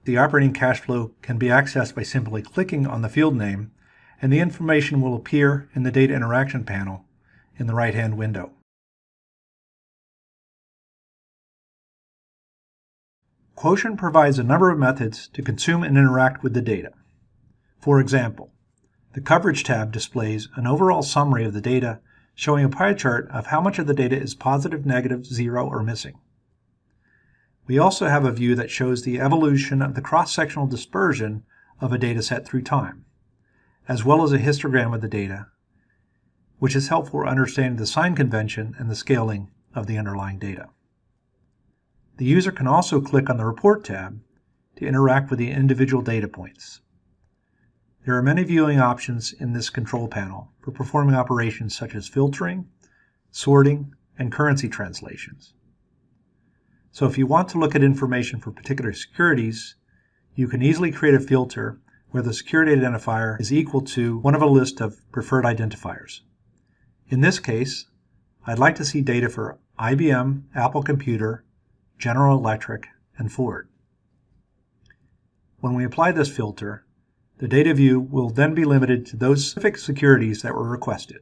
The operating cash flow can be accessed by simply clicking on the field name, and the information will appear in the Data Interaction panel in the right-hand window. Quotient provides a number of methods to consume and interact with the data. For example, the Coverage tab displays an overall summary of the data, showing a pie chart of how much of the data is positive, negative, zero, or missing. We also have a view that shows the evolution of the cross-sectional dispersion of a data set through time, as well as a histogram of the data, which is helpful for understanding the sign convention and the scaling of the underlying data. The user can also click on the Report tab to interact with the individual data points. There are many viewing options in this control panel for performing operations such as filtering, sorting, and currency translations. So if you want to look at information for particular securities, you can easily create a filter where the security identifier is equal to one of a list of preferred identifiers. In this case, I'd like to see data for IBM, Apple Computer, General Electric, and Ford. When we apply this filter, the data view will then be limited to those specific securities that were requested.